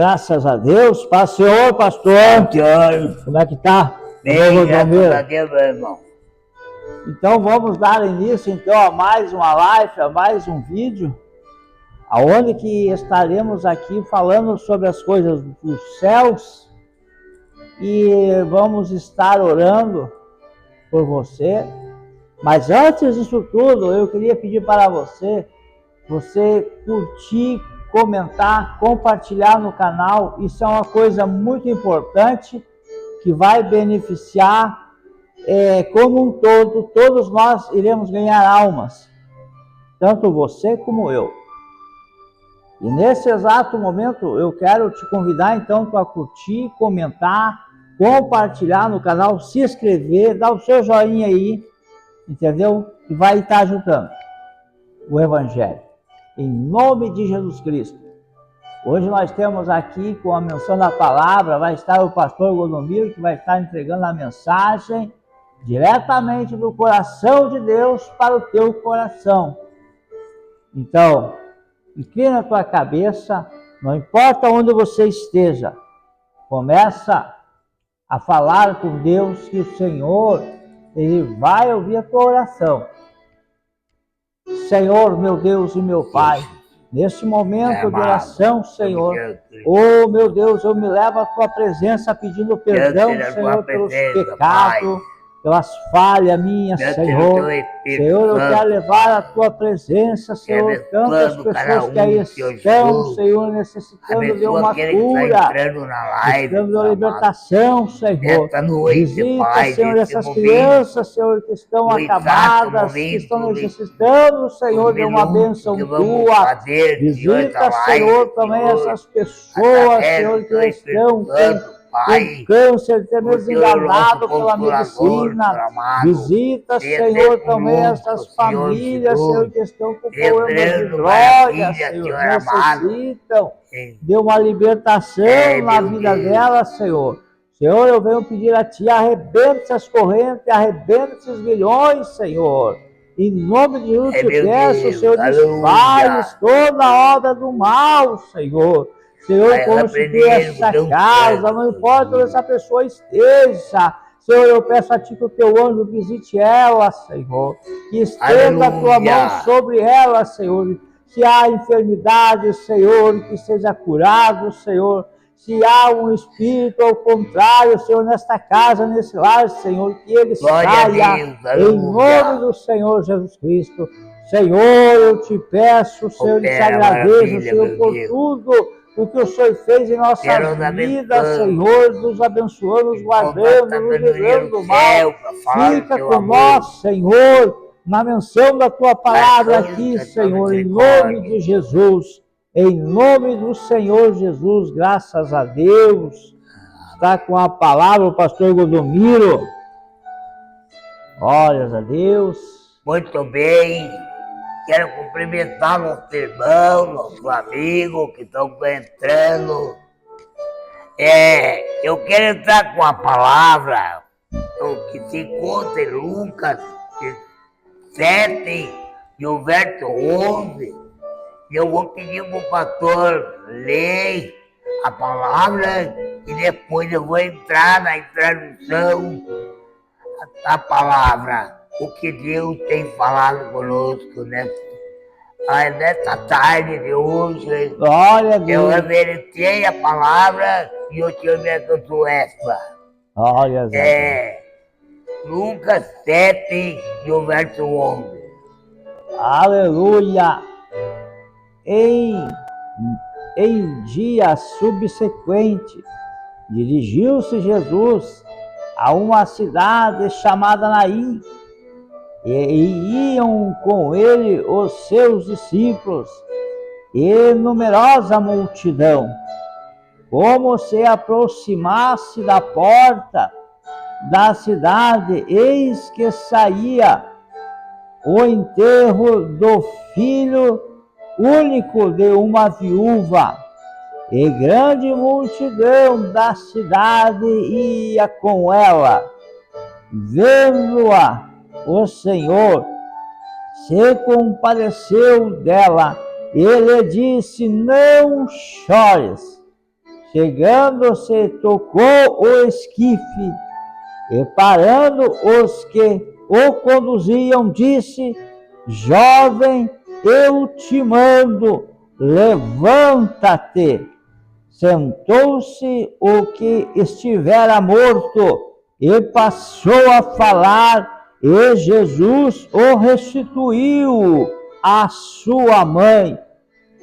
Graças a Deus. Paz, Senhor, pastor. Senhor. Como é que tá? Bem, graças a Deus, meu irmão. Então vamos dar início então a mais uma live, a mais um vídeo, aonde que estaremos aqui falando sobre as coisas dos céus e vamos estar orando por você. Mas antes disso tudo, eu queria pedir para você curtir, comentar, compartilhar no canal. Isso é uma coisa muito importante que vai beneficiar como um todo. Todos nós iremos ganhar almas, tanto você como eu. E nesse exato momento eu quero te convidar então para curtir, comentar, compartilhar no canal, se inscrever, dar o seu joinha aí, entendeu? E vai estar ajudando o Evangelho. Em nome de Jesus Cristo. Hoje nós temos aqui com a menção da palavra, vai estar o pastor Godomiro, que vai estar entregando a mensagem diretamente do coração de Deus para o teu coração. Então, inclina a tua cabeça, não importa onde você esteja, começa a falar com Deus que o Senhor, Ele vai ouvir a tua oração. Senhor, meu Deus e meu Pai, nesse momento de oração, Senhor, oh meu Deus, eu me levo à tua presença pedindo perdão, Senhor, pelos pecados, pelas falhas minhas, Senhor. Senhor, eu quero levar a tua presença, Senhor, tantas pessoas que aí estão, Senhor, necessitando de uma cura, necessitando de uma libertação, Senhor. Visita, Senhor, essas crianças, Senhor, que estão acabadas, que estão necessitando, Senhor, de uma bênção tua. Visita, Senhor, também essas pessoas, Senhor, que estão com câncer, até mesmo enganado pela medicina. Visita, Senhor, também essas famílias, Senhor, que estão com problemas de drogas, Senhor, necessitam de uma libertação na vida delas, Senhor. Senhor, eu venho pedir a Ti, arrebente essas correntes, arrebente esses grilhões, Senhor. Em nome de Jesus te peço, Senhor, desfaz toda a obra do mal, Senhor. Senhor, constitui essa casa, não importa onde essa pessoa esteja. Senhor, eu peço a Ti que o Teu anjo visite ela, Senhor. Que estenda a Tua mão sobre ela, Senhor. Se há enfermidade, Senhor, que seja curado, Senhor. Se há um espírito ao contrário, Senhor, nesta casa, nesse lar, Senhor, que ele saia em nome do Senhor Jesus Cristo. Senhor, eu te peço, Senhor, e te agradeço, Senhor, por tudo o que o Senhor fez em nossas vidas, Senhor, nos abençoando, nos guardando, nos livrando do mal. Fica com nós, Senhor, na menção da Tua palavra aqui, Senhor, em nome de Jesus. Em nome do Senhor Jesus, graças a Deus. Está com a palavra o pastor Godomiro. Glórias a Deus. Muito bem. Quero cumprimentar nossos irmãos, nossos amigos que estão entrando. Eu quero entrar com a palavra que se encontra em Lucas 7, e o verso 11. E eu vou pedir para o pastor ler a palavra e depois eu vou entrar na introdução da palavra. O que Deus tem falado conosco nessa tarde de hoje. Glória a Deus. Eu reverenciei a palavra e o Senhor me abençoou esta. Glória a Deus. Lucas 7 e o verso 11. Aleluia. Em dia subsequente, dirigiu-se Jesus a uma cidade chamada Naim, e iam com ele os seus discípulos e numerosa multidão. Como se aproximasse da porta da cidade, eis que saía o enterro do filho único de uma viúva, e grande multidão da cidade ia com ela. Vendo-a, o Senhor se compadeceu dela e lhe disse: não chores. chegando-se, tocou o esquife, e parando os que o conduziam, disse: jovem, eu te mando, levanta-te. Sentou-se o que estivera morto e passou a falar, e Jesus o restituiu à sua mãe.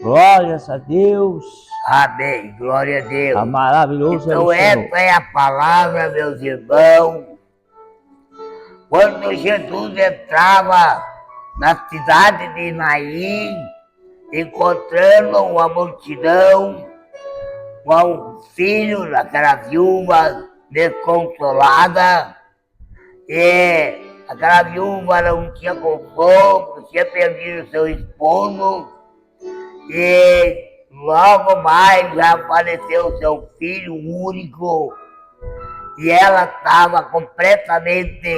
Glórias a Deus. Amém. Glória a Deus. A maravilhosa então, essa é a palavra, meus irmãos. Quando Jesus entrava na cidade de Naim, encontrando uma multidão, com o filho daquela viúva desconsolada, e aquela viúva não tinha consolo, tinha perdido seu esposo, e logo mais já faleceu seu filho único, e ela estava completamente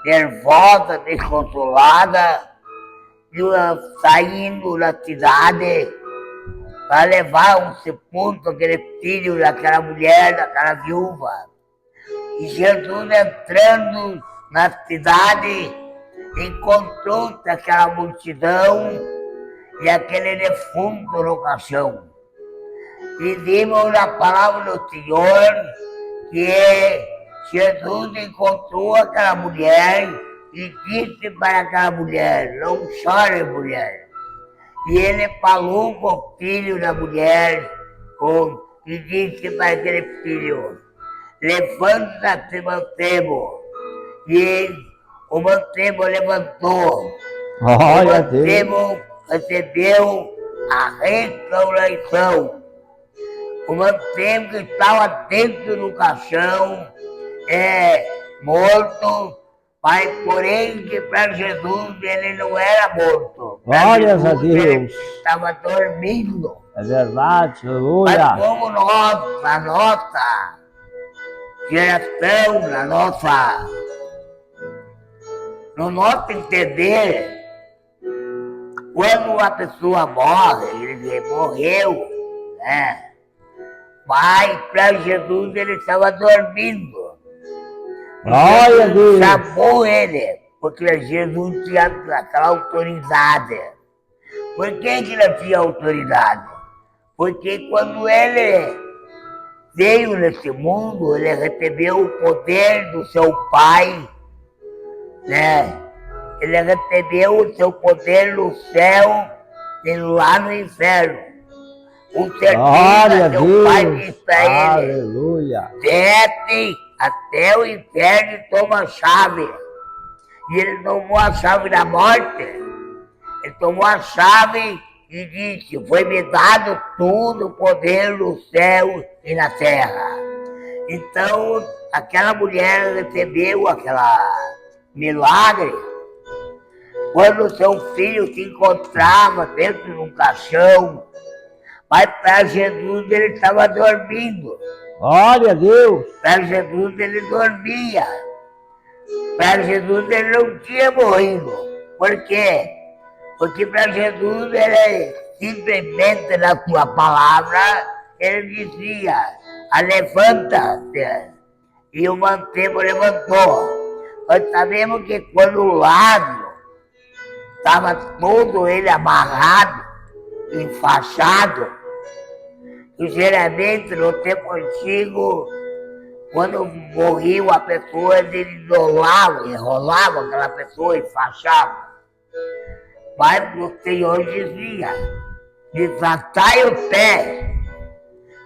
nervosa, desconsolada, saindo da cidade para levar um sepulcro aquele filho daquela mulher, daquela viúva. E Jesus, entrando na cidade, encontrou-se aquela multidão e aquele defunto no caixão. E vimos na palavra do Senhor que Jesus encontrou aquela mulher e disse para aquela mulher: não chore, mulher. E ele falou com o filho da mulher e disse para aquele filho: levanta-te, mancebo. E o mancebo levantou. Glória a Deus. O mancebo recebeu a restauração. O mancebo que estava dentro do caixão morto, mas porém que para Jesus ele não era morto. Glórias a Deus. Ele estava dormindo. É verdade, aleluia. Mas como nós, na nossa geração, no nosso entender, quando uma pessoa morre, ele morreu, né? Mas para Jesus ele estava dormindo. Glória a Deus. Chamou ele, porque Jesus tinha aquela autoridade. Por que ele tinha autoridade? Porque quando ele veio nesse mundo, ele recebeu o poder do seu Pai, né? Ele recebeu o seu poder no céu e lá no inferno. Com certeza, seu Pai disse para ele: aleluia, desce até o inferno e toma a chave. E ele tomou a chave da morte. Ele tomou a chave e disse: foi-me dado todo o poder no céu e na terra. Então, aquela mulher recebeu aquela milagre. Quando seu filho se encontrava dentro de um caixão, mas para Jesus ele estava dormindo. Glória a Deus. Para Jesus ele dormia. Para Jesus ele não tinha morrido. Por quê? Porque para Jesus ele simplesmente na sua palavra ele dizia: levanta-te. E o mancebo levantou. Nós sabemos que quando o Lázaro estava todo ele amarrado, enfaixado, e geralmente no tempo antigo, quando morria uma pessoa, ele enrolava aquela pessoa, enfaixava. Mas o Senhor dizia: desatai o pé,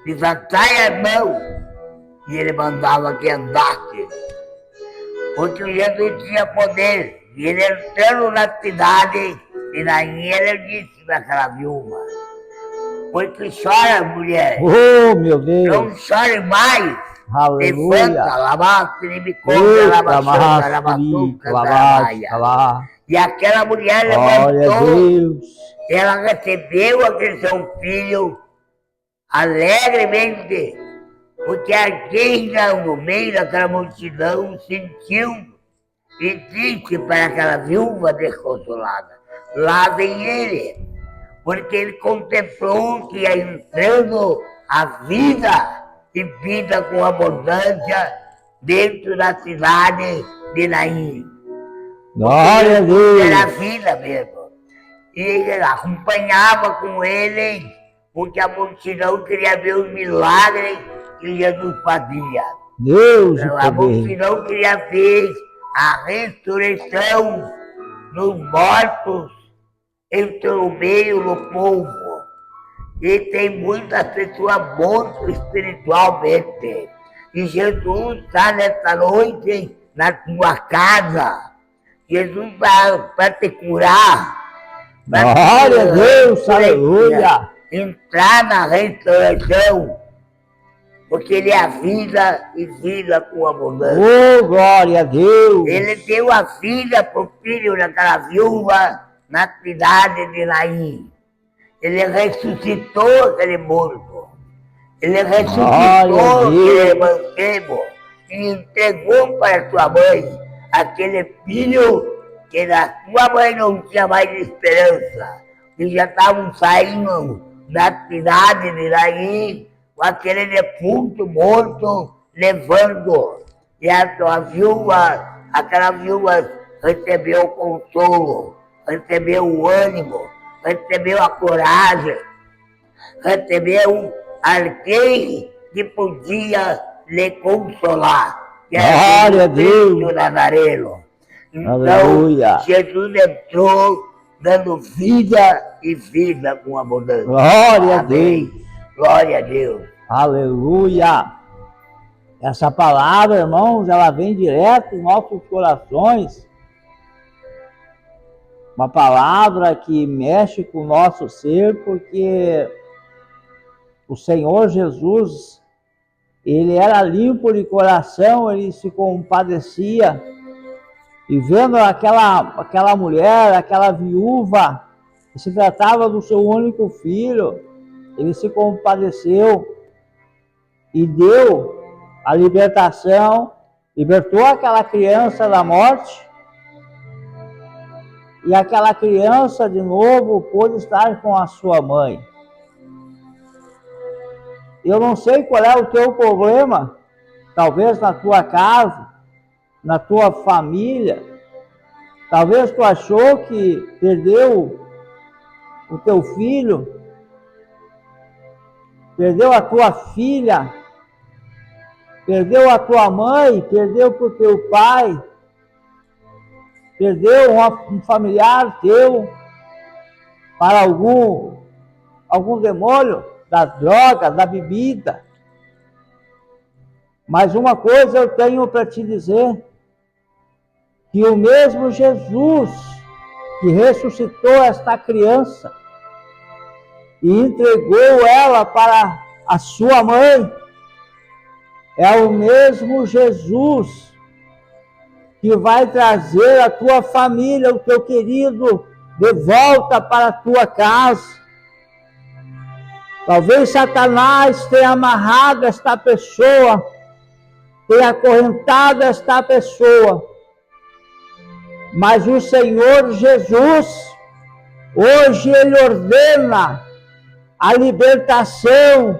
desatai a mão, e ele mandava que andasse. Porque Jesus tinha poder. E ele entrando na cidade, e daí ele disse para aquela viúva: porque chora, mulher. Oh, meu Deus. Não chore mais. Aleluia. Levanta, lavaste, me conta, lavaçuca, e aquela mulher levantou. Ela recebeu aquele seu filho alegremente, porque alguém no meio daquela multidão sentiu e disse para aquela viúva desconsolada: lá vem ele. Porque ele contemplou que ia entrando a vida e vida com abundância dentro da cidade de Naim. Glória a Deus. Era vida mesmo. E ele acompanhava com ele, porque a multidão queria ver os milagres que Jesus fazia. Deus Então, a multidão queria ver a ressurreição dos mortos entre o meio do povo. E tem muitas pessoas mortas espiritualmente. E Jesus está nessa noite na tua casa. Jesus vai te curar. Glória a Deus, aleluia. Entrar na restauração. Porque ele é a vida e vida com abundância. Oh, glória a Deus. Ele deu a vida para o filho daquela viúva na cidade de Naim. Ele ressuscitou aquele morto. Ele ressuscitou aquele mancebo e entregou para sua mãe aquele filho que da sua mãe não tinha mais esperança. E já estavam saindo da cidade de Naim com aquele defunto morto levando. E a sua viúva, aquela viúva recebeu o consolo, recebeu o ânimo, recebeu a coragem, recebeu alguém que podia lhe consolar. Glória a Deus. Nazareno. Então, aleluia. Jesus entrou dando vida e vida com abundância. Glória a Deus. Glória a Deus. Aleluia. Essa palavra, irmãos, ela vem direto dos nossos corações. Uma palavra que mexe com o nosso ser, porque o Senhor Jesus, ele era limpo de coração, ele se compadecia. E vendo aquela mulher, aquela viúva, que se tratava do seu único filho, ele se compadeceu e deu a libertação, libertou aquela criança da morte, e aquela criança de novo pôde estar com a sua mãe. Eu não sei qual é o teu problema, talvez na tua casa, na tua família, talvez tu achou que perdeu o teu filho, perdeu a tua filha, perdeu a tua mãe, perdeu para o teu pai, perdeu um familiar teu para algum demônio das drogas, da bebida. Mas uma coisa eu tenho para te dizer, que o mesmo Jesus que ressuscitou esta criança e entregou ela para a sua mãe, é o mesmo Jesus que vai trazer a tua família, o teu querido, de volta para a tua casa. Talvez Satanás tenha amarrado esta pessoa, tenha acorrentado esta pessoa, mas o Senhor Jesus, hoje Ele ordena a libertação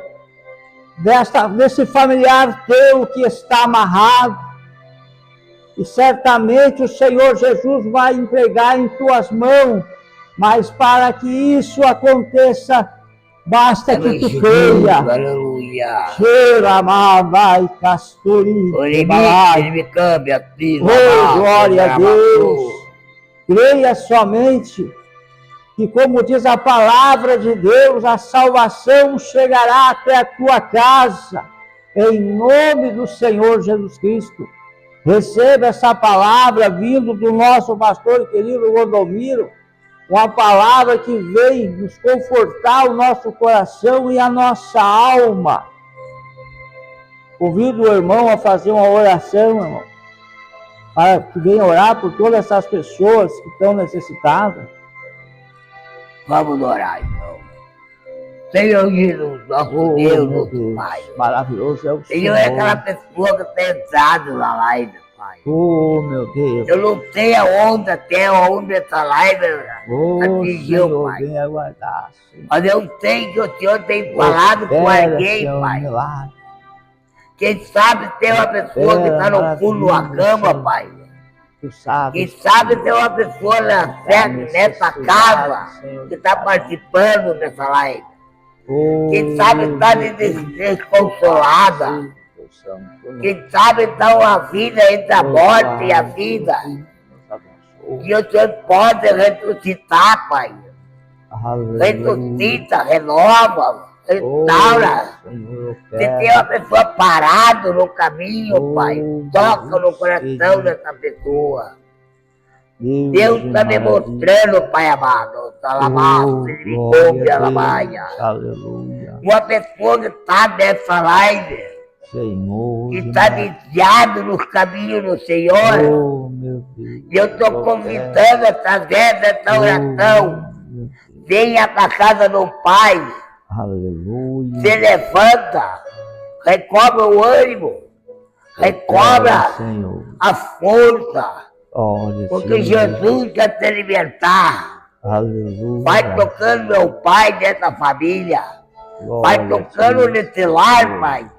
desse familiar teu que está amarrado. E certamente o Senhor Jesus vai entregar em tuas mãos, mas para que isso aconteça, basta que tu creia. Aleluia. Oh, glória a Deus. Creia somente que, como diz a palavra de Deus, a salvação chegará até a tua casa, em nome do Senhor Jesus Cristo. Receba essa palavra vindo do nosso pastor querido Rodomiro, uma palavra que vem nos confortar o nosso coração e a nossa alma. Convido o irmão a fazer uma oração, irmão, para que venha orar por todas essas pessoas que estão necessitadas. Vamos orar, irmão. Senhor Jesus, nosso Deus, nosso Pai. Maravilhoso é o Senhor. Senhor é aquela pessoa que está entrado na live, Pai. Oh, meu Deus. Eu não sei aonde, até onde essa live Oh, atingiu, Senhor, Pai. vem aguardar, Senhor. Mas eu sei que o Senhor tem falado com Opera, alguém, Senhor, Pai. milagre. Quem sabe tem uma pessoa que está no fundo da cama, Senhor. Pai. Tu sabes, Quem sabe tem uma pessoa nessa casa Senhor, que está participando dessa live. Oh, Quem sabe está desconsolada. Deus Santo, Quem sabe está uma vida entre a morte e a vida. Que o Senhor pode ressuscitar, Pai. Ressuscita, renova, restaura. Se tem uma pessoa parada no caminho, Pai, toca no coração dessa pessoa. Deus está me mostrando, Pai amado. Aleluia. Uma pessoa que está nessa live, Senhor, que está desviado nos caminhos do Senhor. Oh, meu Deus. E eu estou convidando através dessa oração. Venha para a casa do Pai. Aleluia. Se levanta. Recobra o ânimo. Recobra a força. Olha, porque Senhor. Jesus quer te libertar. Aleluia. Vai tocando meu Pai dessa família. Glória, vai tocando Senhor. nesse lar, Pai.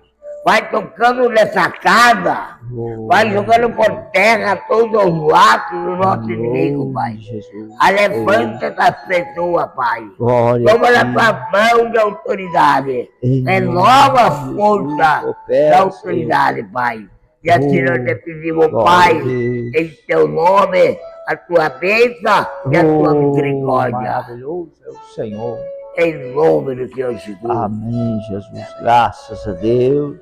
Vai tocando nessa casa. Glória. Vai jogando por terra todos os laços do nosso inimigo, Pai. Levanta essa pessoa, Pai. Glória. Toma na tua mão de autoridade. Renova a força da autoridade, Pai. E assim nós te pedimos, Pai, em teu nome, a tua bênção e a tua misericórdia. Maravilhoso é o Senhor. Em nome do Senhor Jesus. Amém, Jesus. Graças a Deus.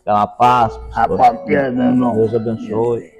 Pela paz. A paz, meu irmão. Deus abençoe.